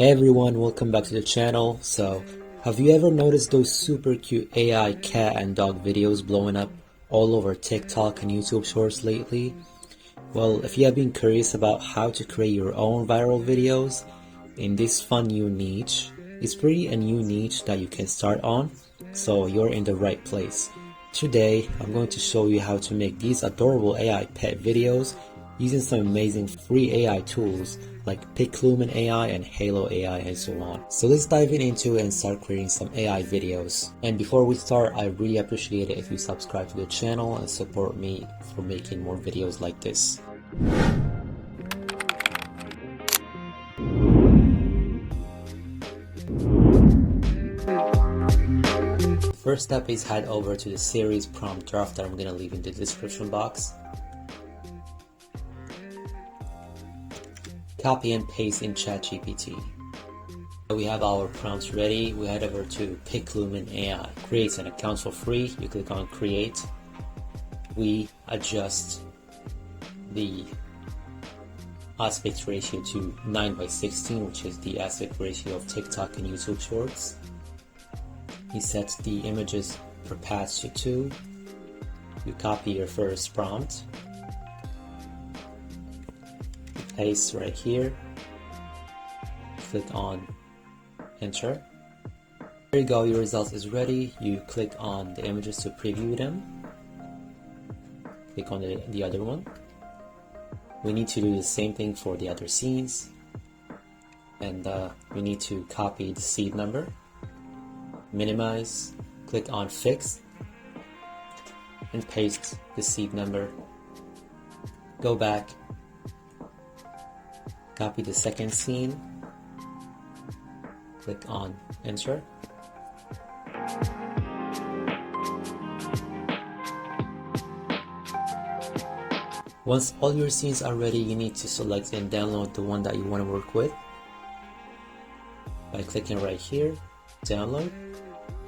Hey everyone, welcome back to the channel. So, have you ever noticed those super cute AI cat and dog videos blowing up all over TikTok and YouTube Shorts lately? Well, if you have been curious about how to create your own viral videos in this fun new niche, it's pretty a new niche that you can start on, so you're in the right place. Today, I'm going to show you how to make these adorable AI pet videos using some amazing free AI tools like Piclumen AI and Halo AI and so on. So let's dive into it and start creating some AI videos. And before we start, I really appreciate it if you subscribe to the channel and support me for making more videos like this. First step is head over to the series prompt draft that I'm going to leave in the description box. Copy and paste in ChatGPT. We have our prompts ready. We head over to Piclumen AI. Create an account for free. You click on create. We adjust the aspect ratio to 9:16, which is the aspect ratio of TikTok and YouTube Shorts. You set the images per path to 2. You copy your first prompt. Paste right here, click on enter. There you go, your result is ready. You click on the images to preview them. Click on the other one. We need to do the same thing for the other scenes, and we need to copy the seed number, minimize, click on fix, and paste the seed number. Go back, copy the second scene, click on enter. Once all your scenes are ready, you need to select and download the one that you want to work with by clicking right here, download,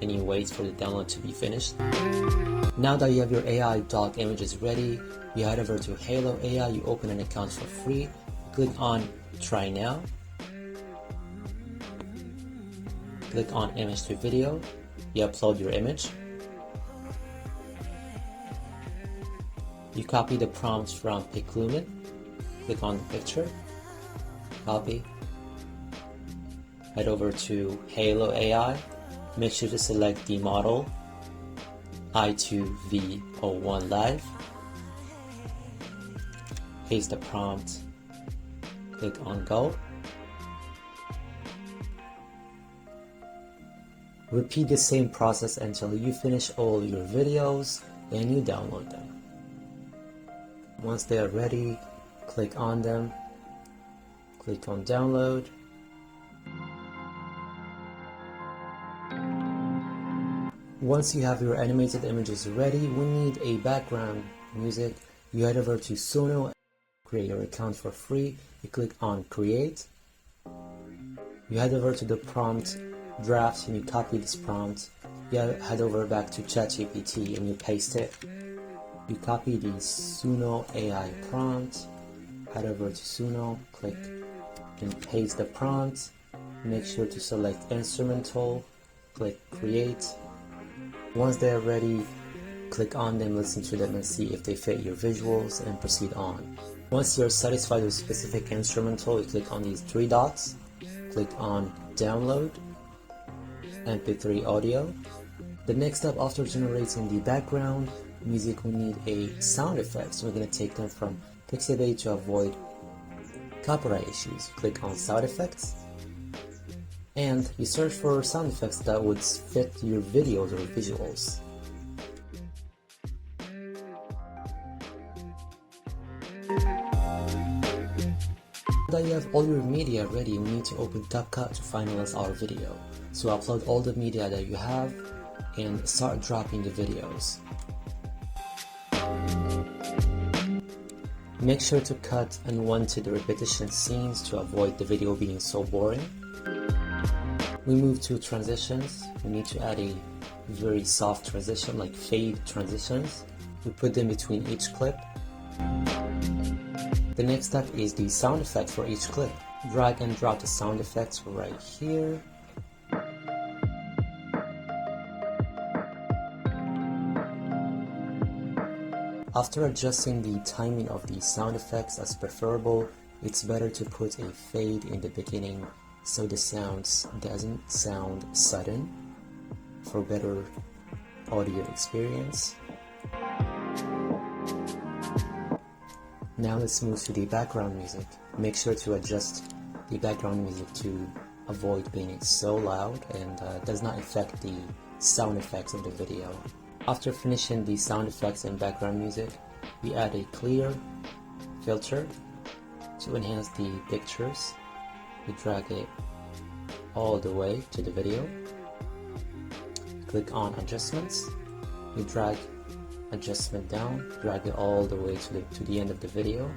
and you wait for the download to be finished. Now that you have your AI dog images ready, you head over to Halo AI, you open an account for free. Click on try now, click on image to video, you upload your image, you copy the prompts from Piclumen, click on the picture, copy, head over to Halo AI, make sure to select the model i2v01 live, paste the prompt, click on go. Repeat the same process until you finish all your videos and you download them. Once they are ready, click on them, click on download. Once you have your animated images ready, we need a background music. You head over to Suno, create your account for free. You click on create. You head over to the prompt draft and you copy this prompt. You head over back to ChatGPT and you paste it. You copy the Suno AI prompt. Head over to Suno, click and paste the prompt. Make sure to select instrumental. Click create. Once they are ready, click on them, listen to them, and see if they fit your visuals and proceed on. Once you're satisfied with specific instrumental, you click on these 3 dots, click on download, MP3 audio. The next step after generating the background music, we need a sound effects. We're going to take them from Pixabay to avoid copyright issues. Click on sound effects and you search for sound effects that would fit your videos or visuals. Now that you have all your media ready, we need to open CapCut to finalize our video. So upload all the media that you have and start dropping the videos. Make sure to cut unwanted repetition scenes to avoid the video being so boring. We move to transitions. We need to add a very soft transition like fade transitions. We put them between each clip. The next step is the sound effect for each clip. drag and drop the sound effects right here. After adjusting the timing of the sound effects as preferable, it's better to put a fade in the beginning so the sounds doesn't sound sudden for better audio experience. Now let's move to the background music. Make sure to adjust the background music to avoid being so loud and does not affect the sound effects of the video. After finishing the sound effects and background music, we add a clear filter to enhance the pictures. We drag it all the way to the video. Click on adjustments. We drag adjustment down, drag it all the way to the end of the video.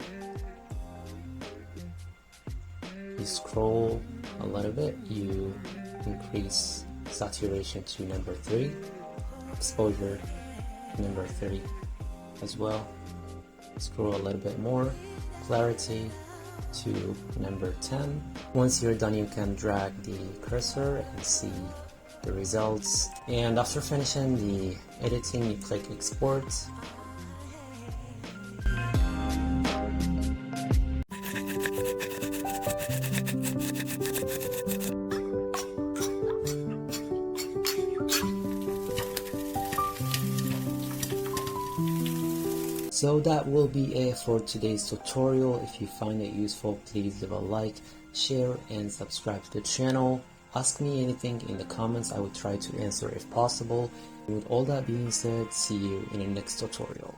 You scroll a little bit, you increase saturation to number 3, exposure number 30 as well. Scroll a little bit more, clarity to number 10. Once you're done, you can drag the cursor and see the results. And after finishing the editing, you click export. So that will be it for today's tutorial. If you find it useful, please leave a like, share, and subscribe to the channel. Ask me anything in the comments, I will try to answer if possible. With all that being said, see you in the next tutorial.